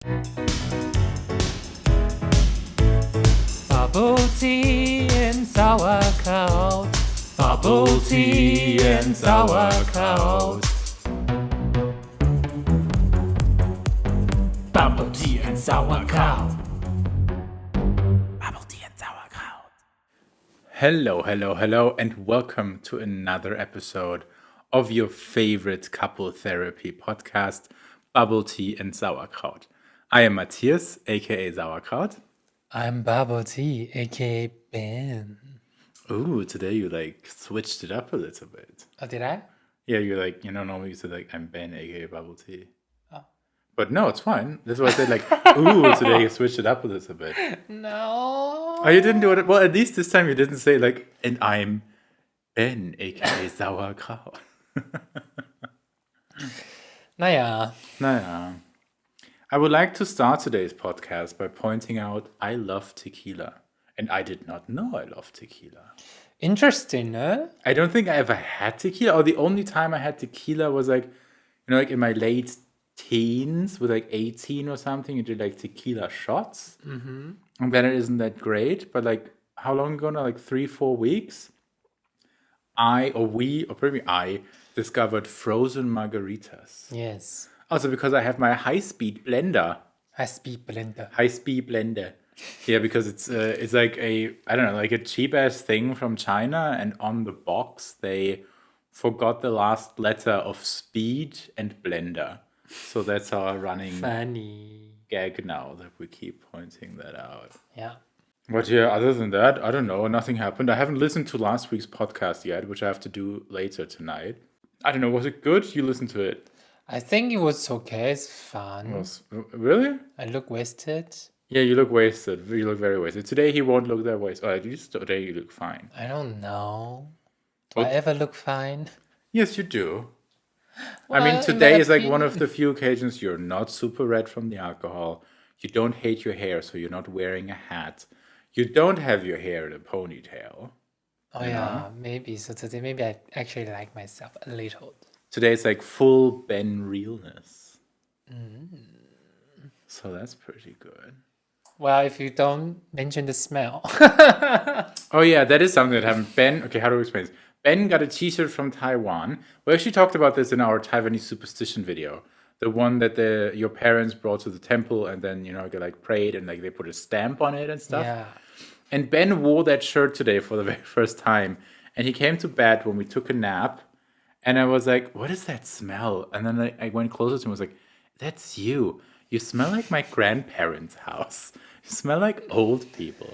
Bubble tea and sauerkraut. Bubble tea and sauerkraut. Bubble tea and sauerkraut. Bubble tea and sauerkraut. Hello, and welcome to another episode of your favorite couple therapy podcast, Bubble Tea and Sauerkraut. I am Matthias, aka Sauerkraut. I'm Bubble Tea, aka Ben. Ooh, today you switched it up a little bit. Oh, did I? Yeah, you're normally you say I'm Ben, aka Bubble Tea. Oh. But no, it's fine. That's why I said ooh, today you switched it up a little bit. No. Oh, you didn't do it. Well, at least this time you didn't say and I'm Ben, aka Sauerkraut. Naja. I would like to start today's podcast by pointing out I love tequila. And I did not know I love tequila. Interesting, ne? I don't think I ever had tequila. Or the only time I had tequila was in my late teens with 18 or something. You did tequila shots. Mm-hmm. And then it isn't that great. But how long ago now? 3-4 weeks? I discovered frozen margaritas. Yes. Also because I have my high-speed blender. High-speed blender. Yeah, because it's like a cheap-ass thing from China, and on the box they forgot the last letter of speed and blender. So that's our running Funny. gag now that we keep pointing that out. Yeah. But yeah, other than that, I don't know. Nothing happened. I haven't listened to last week's podcast yet, which I have to do later tonight. I don't know. Was it good? You listened to it? I think it was okay. It's fun. Really? I look wasted. Yeah, you look wasted. You look very wasted. Today he won't look that wasted. Or at least today you look fine. I don't know. Do I ever look fine? Yes, you do. Well, I mean, in today my is one opinion- of the few occasions you're not super red from the alcohol. You don't hate your hair, so you're not wearing a hat. You don't have your hair in a ponytail. Oh, yeah. Maybe. So today, maybe I actually like myself a little. Today is full Ben realness. So that's pretty good. Well, if you don't mention the smell. Oh yeah, that is something that happened. Ben, okay, how do we explain this? Ben got a t-shirt from Taiwan. We actually talked about this in our Taiwanese superstition video. The one that your parents brought to the temple and then, they prayed and they put a stamp on it and stuff. Yeah. And Ben wore that shirt today for the very first time. And he came to bed when we took a nap. And I was like, what is that smell? And then I went closer to him and was like, that's you. You smell like my grandparents' house. You smell like old people.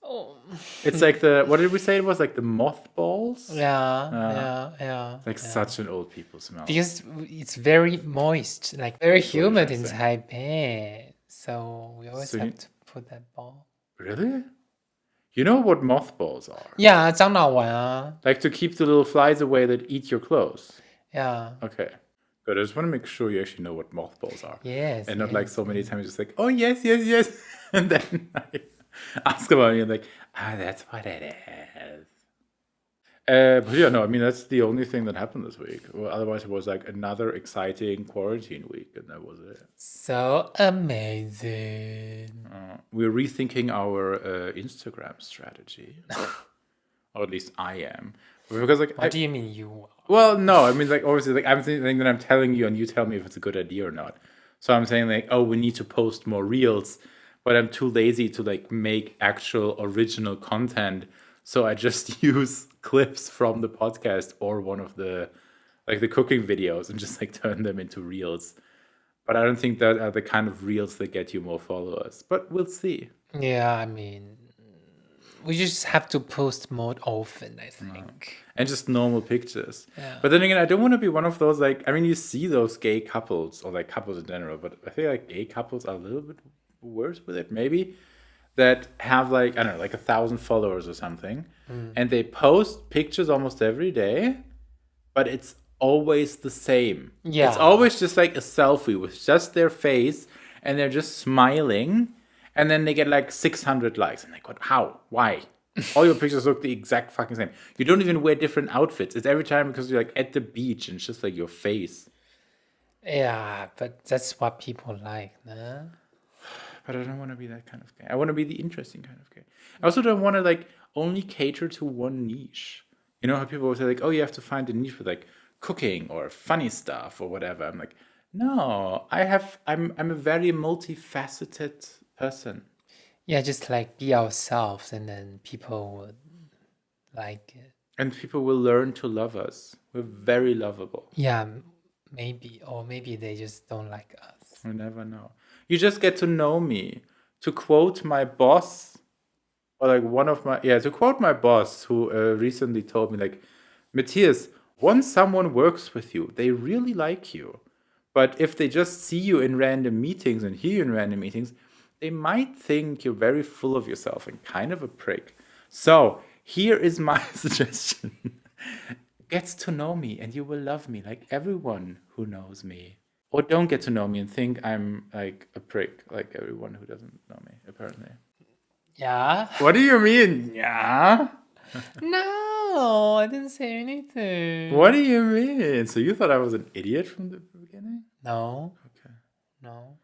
Oh. It's what did we say it was? The mothballs? Yeah. Such an old people smell. Because it's very moist, very humid in Taipei. So we always have to put that ball. Really? You know what mothballs are? Yeah, 樟脑丸啊. To keep the little flies away that eat your clothes. Yeah. Okay. Good. I just want to make sure you actually know what mothballs are. Yes. And not so many times just oh, yes. And then I ask about it and you're that's what it is. But yeah, no, I mean, that's the only thing that happened this week. Well, otherwise, it was another exciting quarantine week, and that was it. So amazing. We're rethinking our Instagram strategy. Or at least I am. Because What do you mean you? well, no, I mean, obviously, I'm thinking that I'm telling you and you tell me if it's a good idea or not. So I'm saying we need to post more reels, but I'm too lazy to make actual original content. So I just use clips from the podcast or one of the the cooking videos and just turn them into reels. But I don't think that are the kind of reels that get you more followers. But we'll see. Yeah, I mean, we just have to post more often, I think. And just normal pictures. Yeah. But then again, I don't want to be one of those I mean, you see those gay couples or couples in general, but I think gay couples are a little bit worse with it, maybe, that have I don't know, 1,000 followers or something, and they post pictures almost every day, but it's always the same. Yeah. It's always just a selfie with just their face, and they're just smiling, and then they get 600 likes. And what? How? Why? All your pictures look the exact fucking same. You don't even wear different outfits. It's every time because you're at the beach and it's just your face. Yeah, but that's what people like, no? But I don't want to be that kind of guy. I want to be the interesting kind of guy. I also don't want to like only cater to one niche. You know how people always say like, oh, you have to find a niche with like cooking or funny stuff or whatever. I'm like, no, I'm a very multifaceted person. Yeah, just like be ourselves and then people would like it. And people will learn to love us. We're very lovable. Yeah, maybe. Or maybe they just don't like us. You never know. You just get to know me. To quote my boss, or like to quote my boss who recently told me, like, Matthias, once someone works with you, they really like you. But if they just see you in random meetings and hear you in random meetings, they might think you're very full of yourself and kind of a prick. So here is my suggestion. Get to know me and you will love me like everyone who knows me. Or don't get to know me and think I'm like a prick like everyone who doesn't know me, apparently. Yeah? What do you mean? Yeah? No, I didn't say anything. What do you mean? So you thought I was an idiot from the beginning? No, Okay. no.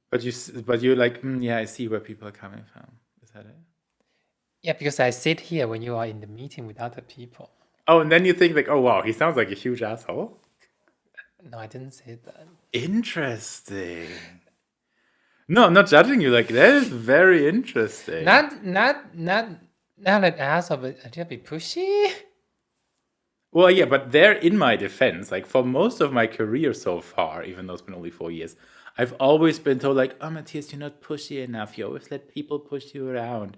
But you're like, yeah, I see where people are coming from. Is that it? Yeah, because I sit here when you are in the meeting with other people. Oh, and then you think like, oh wow, he sounds like a huge asshole. No, I didn't say that. Interesting. No, I'm not judging you. Like that is very interesting. Not an asshole, but a little bit pushy. Well, yeah, but there, in my defense, like for most of my career so far, even though it's been only 4 years, I've always been told like, oh, Matthias, you're not pushy enough. You always let people push you around.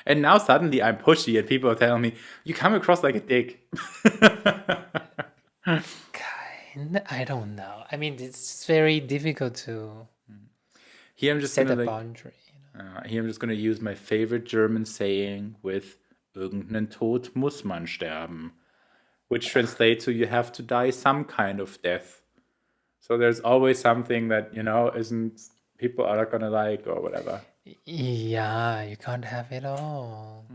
And now suddenly I'm pushy and people are telling me, you come across like a dick. I don't know. I mean, it's very difficult to Here I'm just set a gonna like, boundary. here I'm just gonna use my favorite German saying with irgendeinen Tod muss man sterben, which translates to you have to die some kind of death. So there's always something that, isn't people are not gonna like or whatever. Yeah, you can't have it all.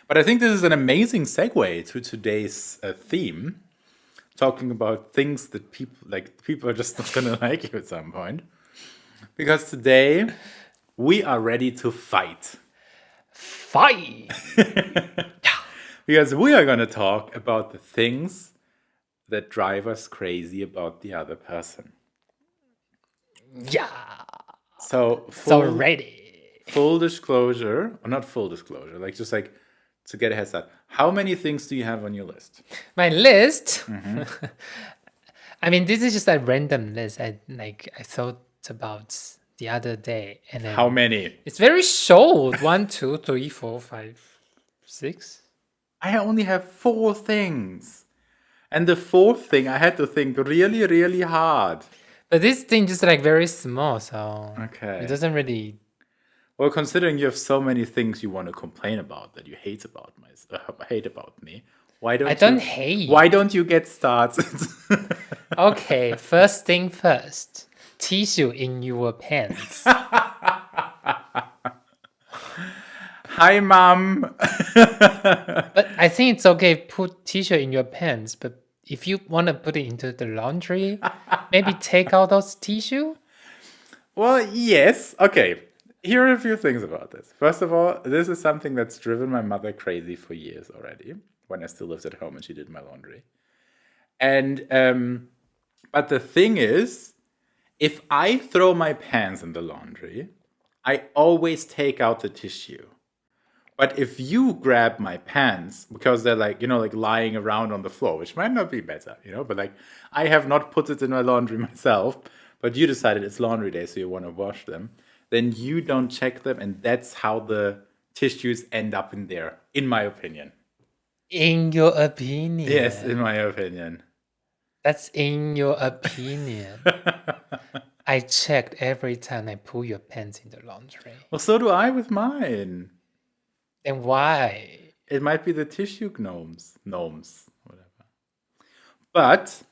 But I think this is an amazing segue to today's theme, talking about things that people are just not gonna like you at some point. Because today we are ready to fight. Fight! Because we are gonna talk about the things that drive us crazy about the other person. Yeah. So Ready. Full disclosure, or not full disclosure, like just like to get a head start. How many things do you have on your list? My list. I mean, this is just a random list. I thought about the other day, and then How many? it's very short. 1, 2, 3, 4, 5, 6. I only have 4 things. And the 4th thing I had to think really, really hard. But this thing just like very small, so Okay. it doesn't really. Well, considering you have so many things you want to complain about that you hate about me, why don't I don't hate. Why don't you get started? Okay, first thing first. Tissue in your pants. Hi, Mom. But I think it's okay put tissue in your pants, but if you want to put it into the laundry, maybe take out those tissue. Well, yes. Okay. Here are a few things about this. First of all, this is something that's driven my mother crazy for years already, when I still lived at home and she did my laundry. And but the thing is, if I throw my pants in the laundry, I always take out the tissue. But if you grab my pants because they're like, like lying around on the floor, which might not be better, but like I have not put it in my laundry myself, but you decided it's laundry day, so you want to wash them, then you don't check them, and that's how the tissues end up in there, in my opinion. In your opinion. Yes, in my opinion. That's in your opinion. I checked every time I pull your pants in the laundry. Well, so do I with mine. Then why? It might be the tissue gnomes, whatever. But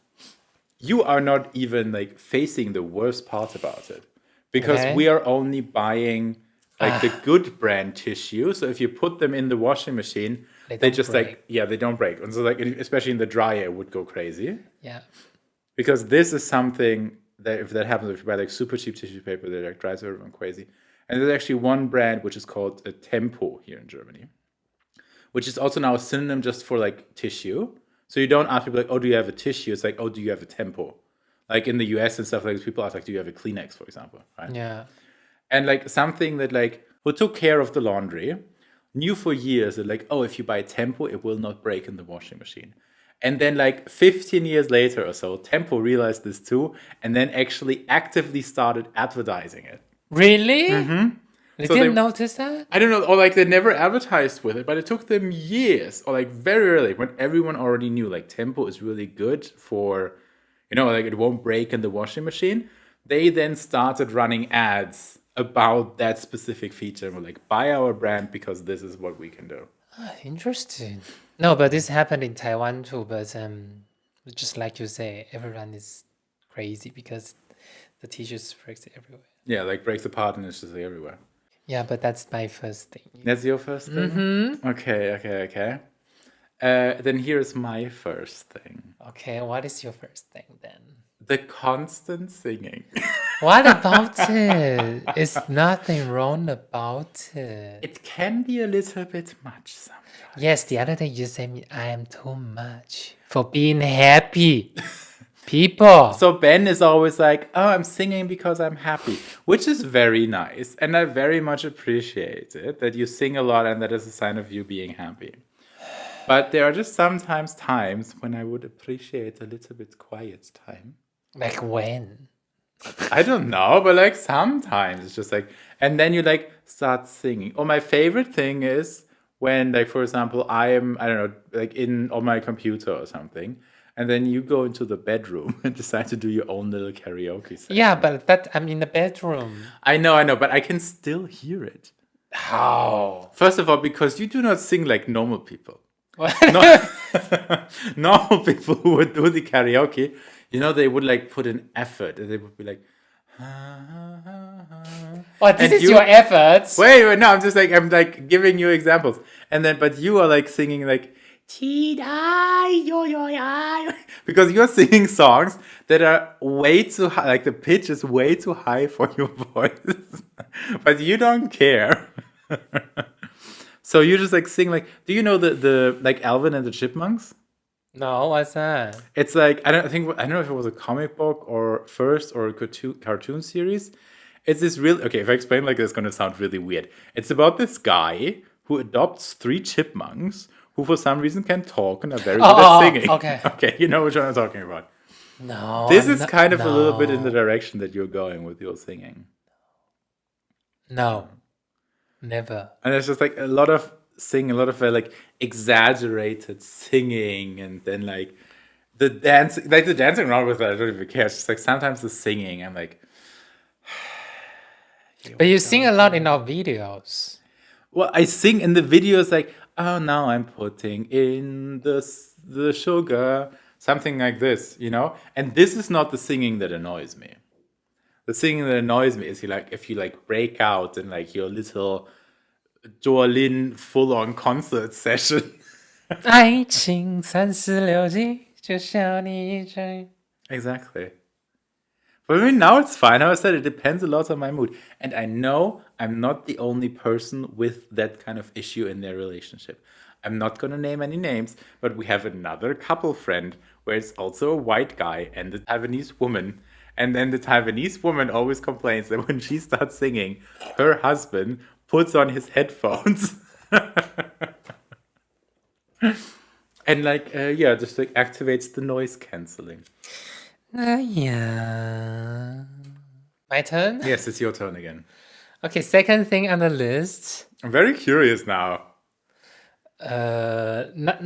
you are not even like facing the worst part about it, because we are only buying like the good brand tissue. So if you put them in the washing machine, they just break. They don't break. And so like, especially in the dryer, it would go crazy. Yeah. Because this is something that if that happens, if you buy like super cheap tissue paper, that like drives everyone crazy. And there's actually one brand which is called a Tempo here in Germany, which is also now a synonym just for like tissue. So you don't ask people like, oh, do you have a tissue? It's like, oh, do you have a Tempo? Like in the US and stuff like this, people ask like, do you have a Kleenex, for example, right? Yeah. And like something that like who took care of the laundry knew for years that like, oh, if you buy Tempo, it will not break in the washing machine. And then like 15 years later or so, Tempo realized this too, and then actually actively started advertising it. Really? They So didn't they- notice that? I don't know, or like they never advertised with it, but it took them years, or like very early, when everyone already knew like Tempo is really good for, like it won't break in the washing machine. They then started running ads about that specific feature and were like, buy our brand because this is what we can do. Interesting. No, but this happened in Taiwan too. But just like you say, everyone is crazy because the t-shirts breaks everywhere. Yeah, like breaks apart and it's just like everywhere. Yeah, but that's my first thing. That's your first thing? Mm-hmm. Okay. Then here's my first thing. Okay, what is your first thing then? The constant singing. What about it? Is nothing wrong about it. It can be a little bit much sometimes. Yes, the other day you said me I am too much for being happy. People. So Ben is always like, oh, I'm singing because I'm happy, which is very nice. And I very much appreciate it that you sing a lot and that is a sign of you being happy. But there are just sometimes times when I would appreciate a little bit quiet time. Like when? I don't know, but like sometimes it's just like, and then you like start singing. Or my favorite thing is when, like, for example, I don't know, like on my computer or something, and then you go into the bedroom and decide to do your own little karaoke session. Yeah, but that I'm in the bedroom. I know, but I can still hear it. How? First of all, because you do not sing like normal people. What? Normal people who would do the karaoke, they would like put an effort and they would be like, Oh, this And is you- your efforts. wait, no, I'm like giving you examples. And then, but you are like singing like, because you're singing songs that are way too high, like the pitch is way too high for your voice, but you don't care. So you just like sing like, do you know the like Alvin and the Chipmunks? No, what's that? It's like I don't know if it was a comic book or a cartoon series. It's this real okay. If I explain like this, it's gonna sound really weird. It's about this guy who adopts 3 chipmunks who for some reason can talk and are very good at singing. Okay. Okay, you know which one I'm talking about. No. This I'm is not- kind of a little bit in the no. direction that you're going with your singing. No. Never. And there's just like a lot of singing, a lot of like exaggerated singing, and then like the dancing around with it, I don't even care. It's just like sometimes the singing, I'm like, But you sing a lot in our videos. well, I sing in the videos like, oh, now I'm putting in the sugar, something like this, And this is not the singing that annoys me. The singing that annoys me is if you like break out in like your little Jolin full-on concert session. 爱情36计，就像你一追。 Exactly. But I mean, now it's fine. How I said, it depends a lot on my mood. And I know I'm not the only person with that kind of issue in their relationship. I'm not going to name any names, but we have another couple friend where it's also a white guy and a Taiwanese woman. And then the Taiwanese woman always complains that when she starts singing, her husband puts on his headphones. And just like activates the noise canceling. Yeah. My turn? Yes, it's your turn again. Okay, second thing on the list. I'm very curious now. Not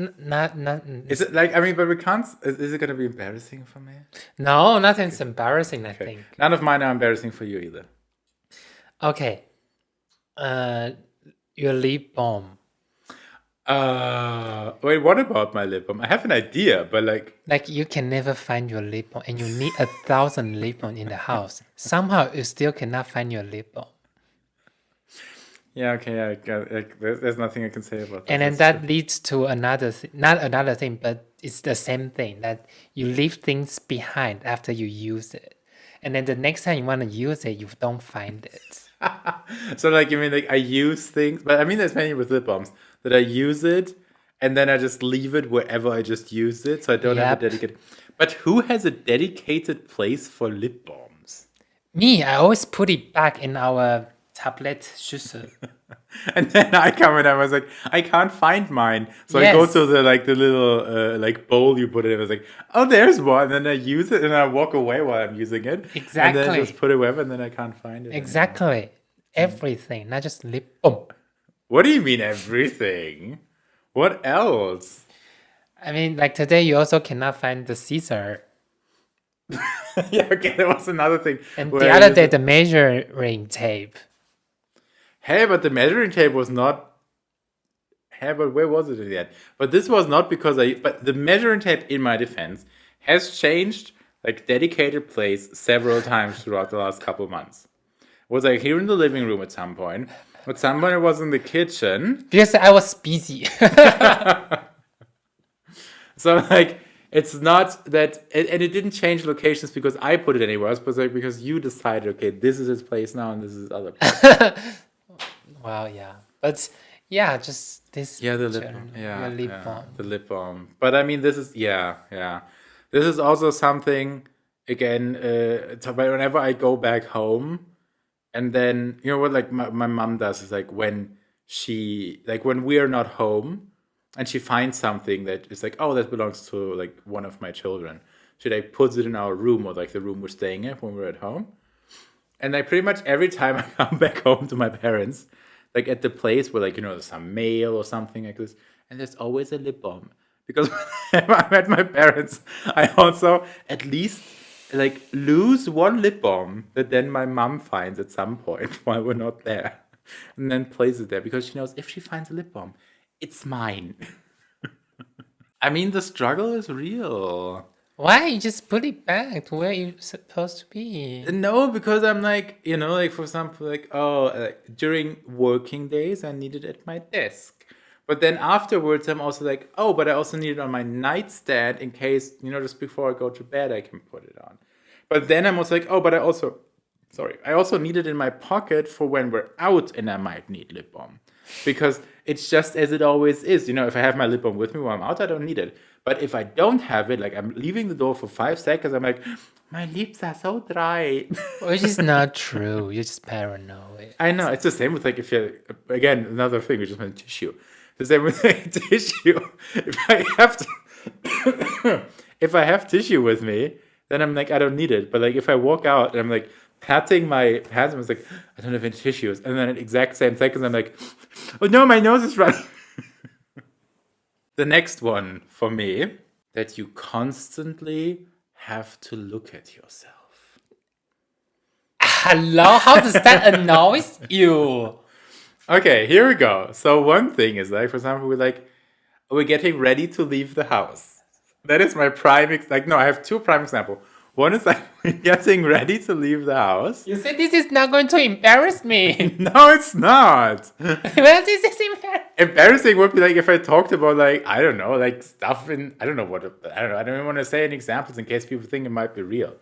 Is it like, I mean, but we can't, is it going to be embarrassing for me? no, nothing's embarrassing, I think. None of mine are embarrassing for you either. Okay. Your lip balm. Wait, what about my lip balm? I have an idea, but like, Like you can never find your lip balm and you need 1,000 lip balm in the house. Somehow you still cannot find your lip balm. Yeah, okay, yeah, like, there's nothing I can say about that. And then That's true. that leads to not another thing, but it's the same thing that you leave things behind after you use it. And then the next time you want to use it, you don't find it. So like you mean like I use things, but I mean there's many with lip balms that I use it and then I just leave it wherever I just used it, so I don't have a Yep. dedicated. But who has a dedicated place for lip balms? Me, I always put it back in our tablet schüssel. And then I come and I was like, I can't find mine. So I go to Yes, the little like bowl you put it in. I was like, oh, there's one. And then I use it and I walk away while I'm using it. And then I just exactly. put it wherever and then I can't find it anymore. Exactly. Everything, not just lip balm. What do you mean everything? What else? I mean, like today, you also cannot find the scissor. Yeah, okay, that was another thing And where the I other used day, it. the measuring tape. Hey, but the measuring tape was not. Hey, but where was it in the end? But this was not because I. But the measuring tape, in my defense, has changed like dedicated place several times throughout the last couple of months. It was like here in the living room at some point. At some point, it was in the kitchen. Because I was busy. So like it's not that, and it didn't change locations because I put it anywhere else, but like because you decided, okay, this is its place now, and this is its other place. Wow, yeah. But yeah, just this Yeah, the lip journal, balm. your Yeah, lip yeah, balm. the lip balm. But I mean, this is yeah, yeah. This is also something again. Whenever I go back home, and then you know what, like my mom does is like when we are not home, and she finds something that is like, oh, that belongs to like one of my children. She like puts it in our room or like the room we're staying at when we're at home. And like pretty much every time I come back home to my parents, like at the place where like there's some mail or something like this, and there's always a lip balm because whenever I'm at my parents, I also at least like lose one lip balm that then my mom finds at some point while we're not there, and then places it there because she knows if she finds a lip balm, it's mine. I mean, the struggle is real. Why you just put it back to where you're supposed to be? No, because I'm like, like for example, like, oh, during working days, I need it at my desk. But then afterwards, I'm also like, oh, but I also need it on my nightstand in case, just before I go to bed, I can put it on. But then I'm also like, oh, but I also need it in my pocket for when we're out and I might need lip balm. Because it's just as it always is. If I have my lip balm with me while I'm out, I don't need it. But if I don't have it, like I'm leaving the door for 5 seconds, I'm like, my lips are so dry. Which is not true. You're just paranoid. I know. It's the same with like if you again another thing we just meant tissue. The same with like, tissue. If I have if I have tissue with me, then I'm like I don't need it. But like if I walk out and I'm like patting my hands, I'm like I don't have any tissues, and then at exact same seconds I'm like, oh no, my nose is running. The next one for me that you constantly have to look at yourself. Hello? How does that annoy you? Okay, here we go. So one thing is like, for example, we're getting ready to leave the house. That is my no, I have two prime example. One is like we're getting ready to leave the house. You said this is not going to embarrass me. No, it's not. Well, this is embarrassing. Embarrassing would be like if I talked about like I don't know, like stuff in I don't know. I don't even want to say any examples in case people think it might be real.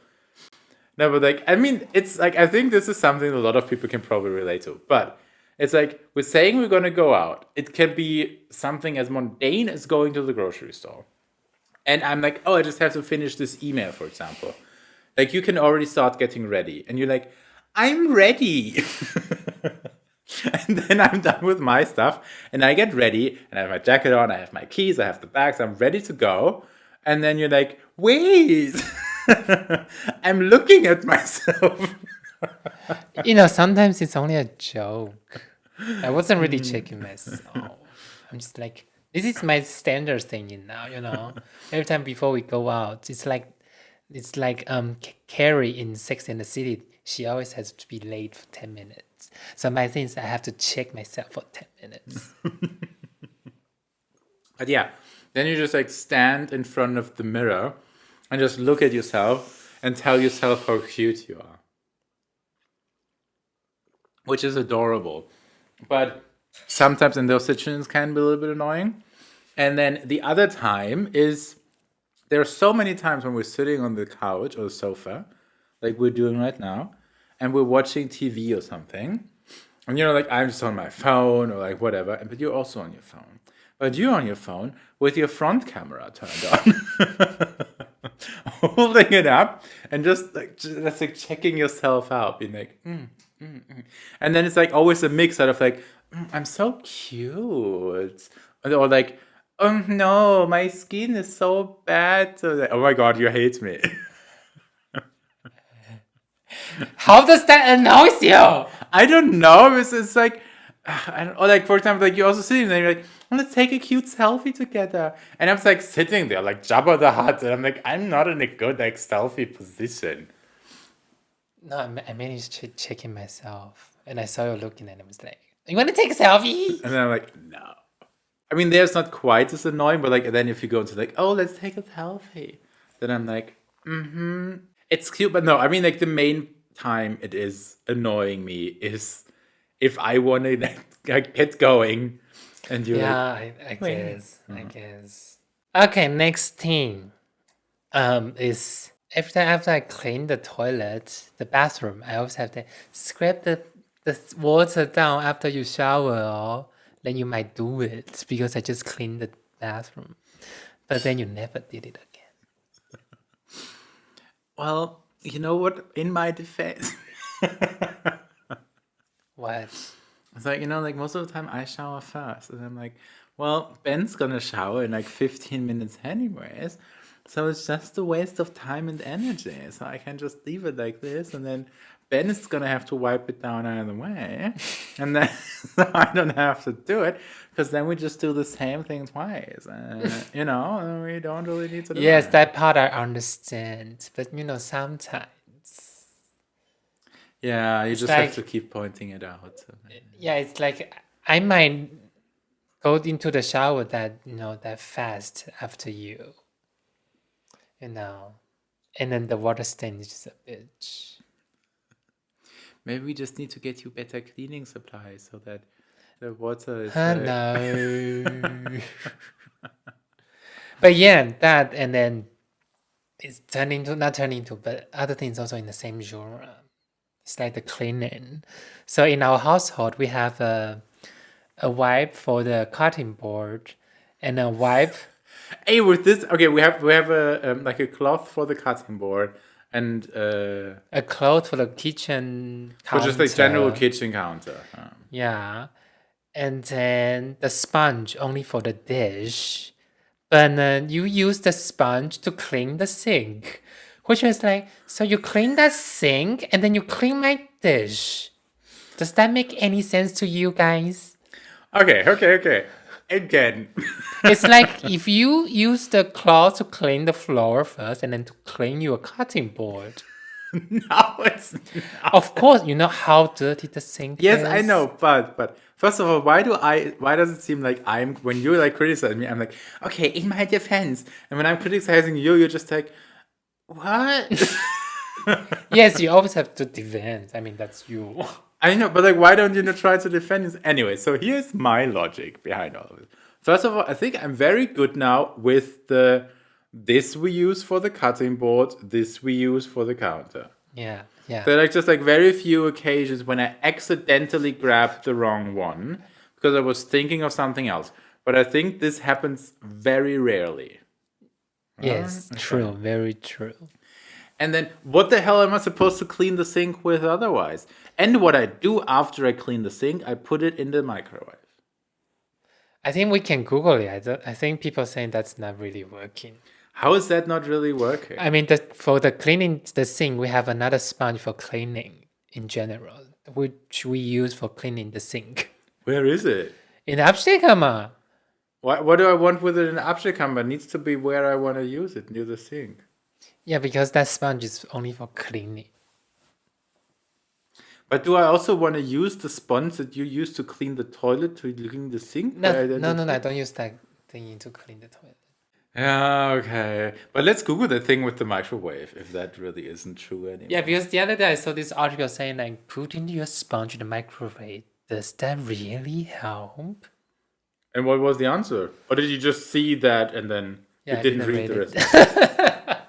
No, but like I mean, it's like I think this is something a lot of people can probably relate to. But it's like we're saying we're gonna go out. It can be something as mundane as going to the grocery store. And I'm like, oh, I just have to finish this email, for example. Like you can already start getting ready. And you're like, I'm ready. And then I'm done with my stuff. And I get ready and I have my jacket on, I have my keys, I have the bags, I'm ready to go. And then you're like, wait, I'm looking at myself. Sometimes it's only a joke. I wasn't really checking myself. I'm just like, this is my standard thing now. Every time before we go out, it's like Carrie in Sex and the City. She always has to be late for 10 minutes. So my thing is I have to check myself for 10 minutes. But yeah, then you just like stand in front of the mirror and just look at yourself and tell yourself how cute you are. Which is adorable. But sometimes in those situations can be a little bit annoying. And then the other time is there are so many times when we're sitting on the couch or the sofa, like we're doing right now, and we're watching TV or something. And like I'm just on my phone or like whatever, but you're also on your phone. But you're on your phone with your front camera turned on, holding it up and just like checking yourself out, being like, and then it's like always a mix out of like, I'm so cute, or like, oh no, my skin is so bad. So like, oh my god, you hate me. How does that annoy you? I don't know. It's like, I don't, or like for example, like you're also sitting there, you're like, well, let's take a cute selfie together, and I'm like sitting there like Jabba the Hutt, and I'm like, I'm not in a good like selfie position. No, I managed to checking myself, and I saw you looking, and I was like, "You want to take a selfie?" And then I'm like, no. I mean, there's not quite as annoying, but like then if you go into like, oh, let's take a selfie, then I'm like, it's cute, but no. I mean, like the main time it is annoying me is if I want to like, get going, and you're Yeah, like, I wait. guess. I guess. Okay, next thing. Is after I clean the toilet, the bathroom, I always have to scrape the water down after you shower, or then you might do it because I just cleaned the bathroom, but then you never did it again. Well, you know what? In my defense, What? it's like like most of the time I shower first, and I'm like, well, Ben's gonna shower in like 15 minutes anyways, so it's just a waste of time and energy. So I can just leave it like this, and then Ben is gonna have to wipe it down either way, and then so I don't have to do it because then we just do the same thing twice. And we don't really need to do Yes, it. that part I understand, but sometimes Yeah, you it's just have to like, keep pointing it out. yeah, it's like I might go into the shower that fast after you know, and then the water stain is just a bitch. Maybe we just need to get you better cleaning supplies so that the water is No. But yeah, that, and then it's turning to not turning to, but other things also in the same genre. It's like the cleaning. So in our household, we have a wipe for the cutting board, and a wipe, Hey, with this, okay, we have a like a cloth for the cutting board and a cloth for the kitchen for just like general counter. kitchen counter. Yeah, and then the sponge only for the dish. But you use the sponge to clean the sink, which is like, so you clean that sink and then you clean my dish. Does that make any sense to you guys? Okay. Again, It's like if you use the cloth to clean the floor first and then to clean your cutting board. no, it's not. Of course, you know how dirty the sink Yes, is. I know, but first of all, why does it seem like I'm when you like criticize me, I'm like, okay, in my defense, and when I'm criticizing you, you're just like, what? Yes, you always have to defend. I mean, that's you. I know, but like, why don't you try to defend it? Anyway, so here's my logic behind all of it. First of all, I think I'm very good now with this we use for the cutting board, this we use for the counter. Yeah. There are like just like very few occasions when I accidentally grabbed the wrong one because I was thinking of something else. But I think this happens very rarely. Yes, true, very true. And then what the hell am I supposed to clean the sink with otherwise? And what I do after I clean the sink, I put it in the microwave. I think we can Google it. I think people saying that's not really working. How is that not really working? I mean, for the cleaning the sink, we have another sponge for cleaning in general, which we use for cleaning the sink. Where is it? In the Abstellkammer. What do I want with it in the Abstellkammer? It needs to be where I want to use it, near the sink. Yeah, because that sponge is only for cleaning. But do I also want to use the sponge that you use to clean the toilet to clean the sink? No, I don't use that thing to clean the toilet. Yeah, okay. But let's Google the thing with the microwave if that really isn't true anymore. Yeah, because the other day I saw this article saying like put in your sponge in the microwave Does that really help? And what was the answer? Or did you just see that and then you Yeah, I didn't didn't read read the it. rest?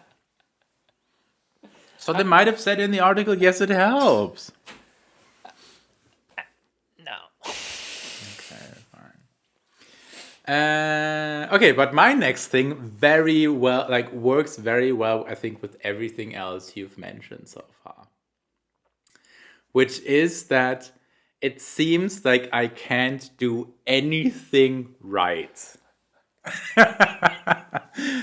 So they might have said in the article, yes, it helps. No. Okay, fine. Okay, but my next thing very well, like works very well, I think, with everything else you've mentioned so far, which is that it seems like I can't do anything right.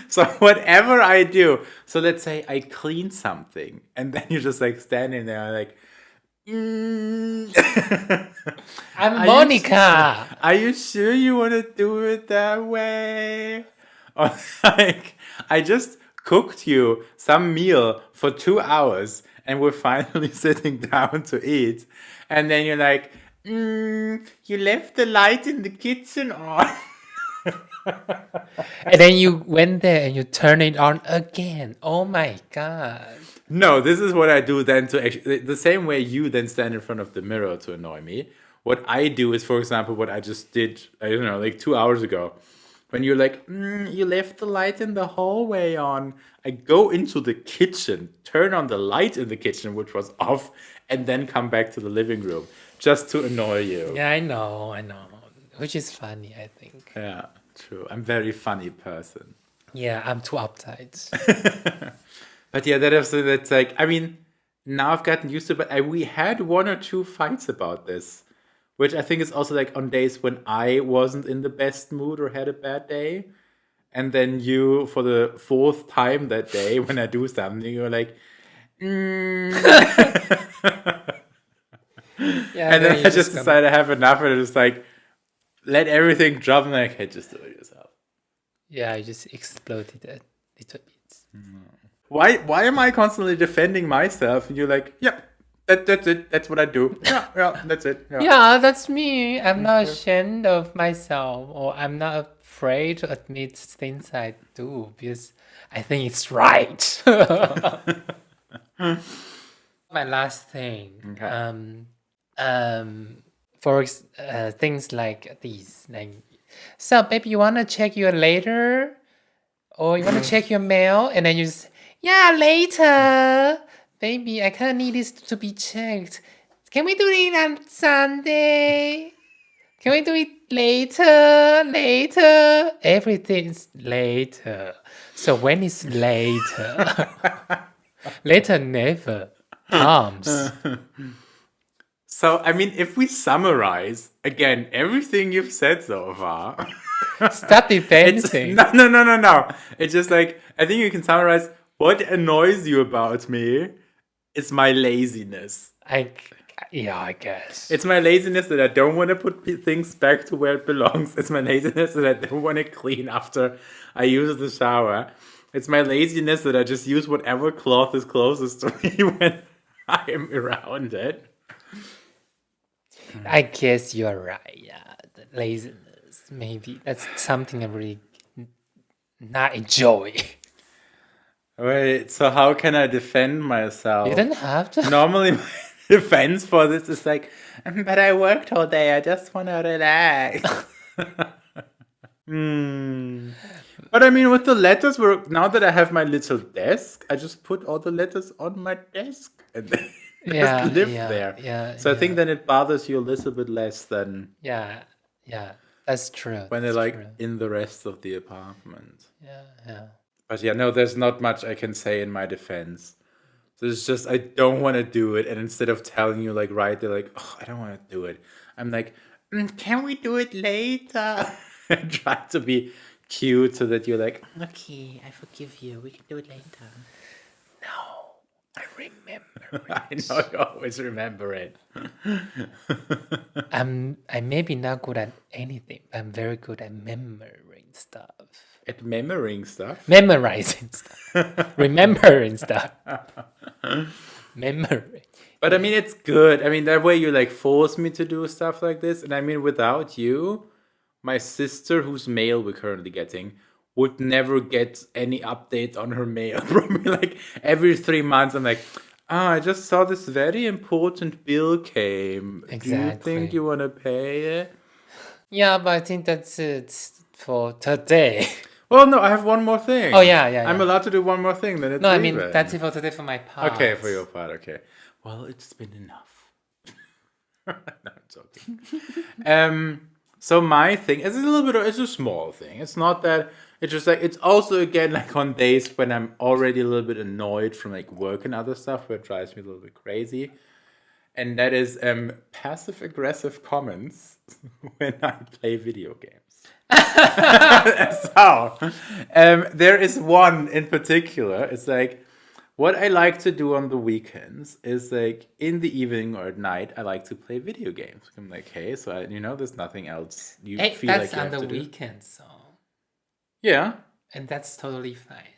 So whatever I do, so let's say I clean something, and then you're just like standing there, like, I'm are you Monica. are you sure you want to do it that way? Or like, I just cooked you some meal for 2 hours, and we're finally sitting down to eat, and then you're like, you left the light in the kitchen on. And then you went there and you turn it on again. Oh my god. No, this is what I do then to actually, the same way you then stand in front of the mirror to annoy me. What I do is, for example, what I just did, I don't know, like 2 hours ago. When you're like, you left the light in the hallway on. I go into the kitchen, turn on the light in the kitchen, which was off, and then come back to the living room just to annoy you. Yeah, I know. Which is funny, I think. Yeah, true. I'm a very funny person. Yeah, I'm too uptight. But yeah, that's like, I mean, now I've gotten used to it, but we had one or two fights about this, which I think is also like on days when I wasn't in the best mood or had a bad day. And then you, for the fourth time that day, when I do something, you're like, Yeah, and then you I just gonna- decided to have enough and just like let everything drop and like, hey, just do it yourself. Yeah, I just exploded a little bit. Why am I constantly defending myself? And you're like, yeah, that's it. That's what I do. Yeah, that's it. Yeah. Yeah, that's me. I'm not ashamed of myself, or I'm not afraid to admit things I do because I think it's right. My last thing. Okay. Things like these, like, so baby, you wanna check your later, or you wanna check your mail, and then you just, yeah, later, baby, I kinda need this to be checked. Can we do it on Sunday? Can we do it later? Later? Everything's later. So when is later? Later never comes. So, I mean, if we summarize again everything you've said so far, Stop it's defending. no. It's just like I think you can summarize what annoys you about me is my laziness. Yeah, I guess. It's my laziness that I don't want to put things back to where it belongs. It's my laziness that I don't want to clean after I use the shower. It's my laziness that I just use whatever cloth is closest to me when I am around it. I guess you're right. Yeah, the laziness. Maybe that's something I really not enjoy. Wait, so how can I defend myself? You don't have to. Normally, my defense for this is like, but I worked all day. I just want to relax. But I mean, with the letters, now that I have my little desk, I just put all the letters on my desk and they just live there. Yeah. So I think then it bothers you a little bit less than Yeah. That's true. when they're that's like true. in the rest of the apartment. Yeah. But yeah, no, there's not much I can say in my defense. So it's just I don't want to do it, and instead of telling you like right, they're like, oh, I don't want to do it. I'm like, can we do it later? And try to be cute so that you're like, okay, I forgive you. We can do it later. No, I remember. I know you always remember it. I'm maybe not good at anything, but I'm very good at remembering stuff. At memorizing stuff. Memorizing stuff. Remembering stuff. Memory. But I mean, it's good. I mean, that way you like force me to do stuff like this. And I mean, without you, my sister, whose mail we're currently getting, would never get any update on her mail from me. Like every 3 months, I'm like, I just saw this very important bill came. Do you think Exactly. you want to pay it? Yeah, but I think that's it for today. Well, no, I have one more thing. Oh, yeah. I'm allowed to do one more thing, then it's No, I mean, that's leaving. it for today for my part. Okay, for your part, okay. Well, it's been enough. No, I'm joking. So my thing is a little bit it's a small thing. It's not that it's just like it's also again like on days when I'm already a little bit annoyed from like work and other stuff where it drives me a little bit crazy. And that is passive aggressive comments when I play video games. So there is one in particular. It's like what I like to do on the weekends is like in the evening or at night, I like to play video games. I'm like, hey, so there's nothing else you Hey, feel that's like you on have the to do. weekend, so. Yeah. And that's totally fine.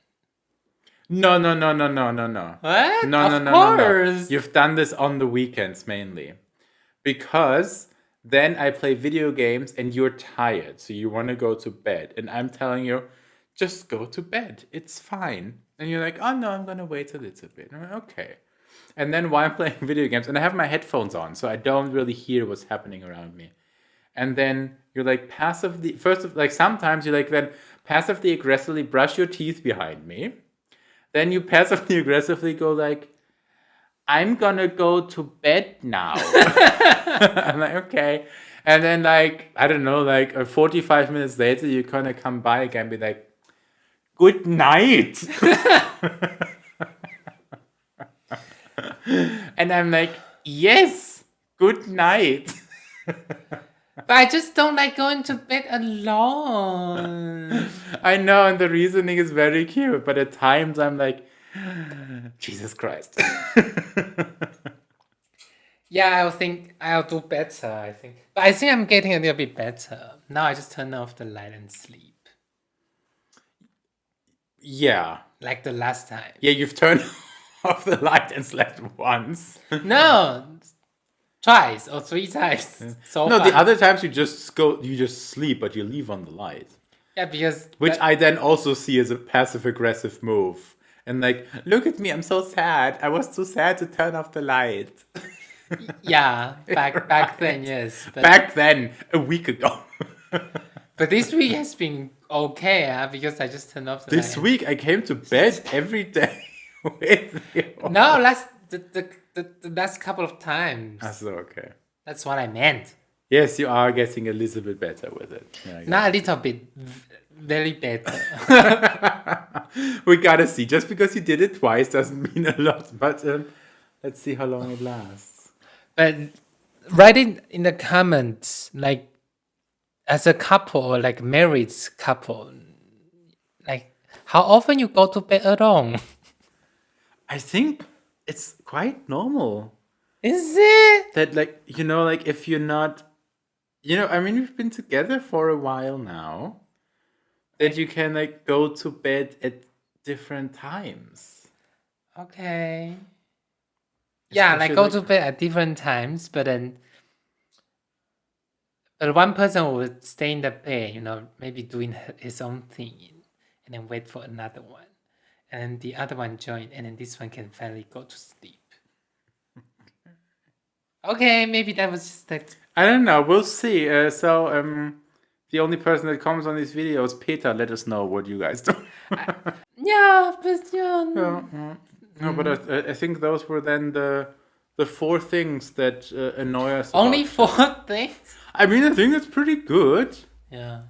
No, no, no, no, no, no, no. What? No, no, Of no, no, no. course. You've done this on the weekends mainly. Because then I play video games and you're tired, so you want to go to bed. And I'm telling you, just go to bed. It's fine. And you're like, oh no, I'm going to wait a little bit. I'm like, okay. And then while I'm playing video games, and I have my headphones on, so I don't really hear what's happening around me. And then you're like passively, first of like sometimes you like then passively aggressively brush your teeth behind me. Then you passively aggressively go like, I'm gonna go to bed now. I'm like, okay. And then like, I don't know, like 45 minutes later, you're gonna come by again and be like, good night. And I'm like, yes, good night. But I just don't like going to bed alone. I know, and the reasoning is very cute, but at times I'm like, Jesus Christ. Yeah, I think I'll do better, I think. But I think I'm getting a little bit better. Now I just turn off the light and sleep. Yeah. Like the last time. Yeah, you've turned off the light and slept once. No, twice or 3 times so No, far. the other times you just sleep, but you leave on the light. Yeah, because Which I then also see as a passive aggressive move. And like, look at me, I'm so sad. I was too sad to turn off the light. yeah, back then, yes. But, Back then, a week ago. but this week has been okay, because I just turned off the This light. week I came to bed every day with you. No, the last couple of times. So okay. That's what I meant. Yes, you are getting a little bit better with it. Yeah, Not a little bit, very better. we gotta see. Just because you did it twice doesn't mean a lot. But let's see how long it lasts. But write it in the comments, like as a couple or like married couple, like how often you go to bed alone? I think it's quite normal Is it? that, like, like if you're not, I mean, we've been together for a while now, that you can like go to bed at different times. Okay. Yeah, like go Especially, to bed at different times, but then one person would stay in the bed, maybe doing his own thing, and then wait for another one. And then the other one join, and then this one can finally go to sleep. Okay, maybe that was just like. I don't know. We'll see. The only person that comments on these videos, Peter, let us know what you guys do. Yeah, but yeah. No, but I think those were then the 4 things that annoy us. Only about 4 things? I mean, I think that's pretty good. Yeah.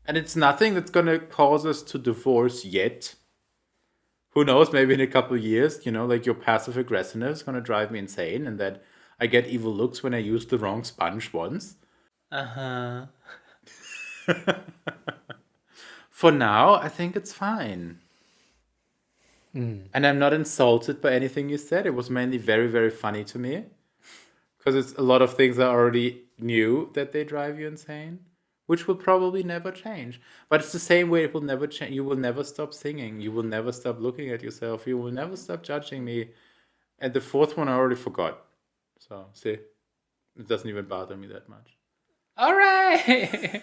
And it's nothing that's going to cause us to divorce yet. Who knows, maybe in a couple of years, like your passive aggressiveness is going to drive me insane and that I get evil looks when I use the wrong sponge once. Uh-huh. For now, I think it's fine. And I'm not insulted by anything you said. It was mainly very, very funny to me. Because it's a lot of things I already knew that they drive you insane, which will probably never change. But it's the same way it will never change. You will never stop singing. You will never stop looking at yourself. You will never stop judging me. And the 4th one I already forgot. So, see, it doesn't even bother me that much. All right.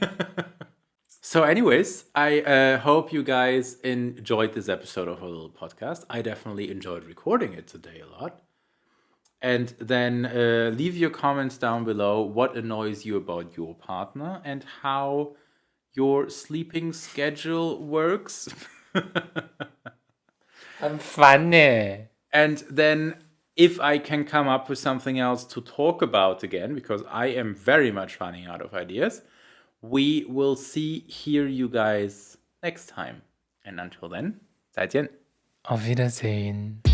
So, anyways, I hope you guys enjoyed this episode of our little podcast. I definitely enjoyed recording it today a lot. And then leave your comments down below what annoys you about your partner and how your sleeping schedule works. I'm funny. And then if I can come up with something else to talk about again, because I am very much running out of ideas, we will hear you guys next time. And until then, 再见. Auf Wiedersehen.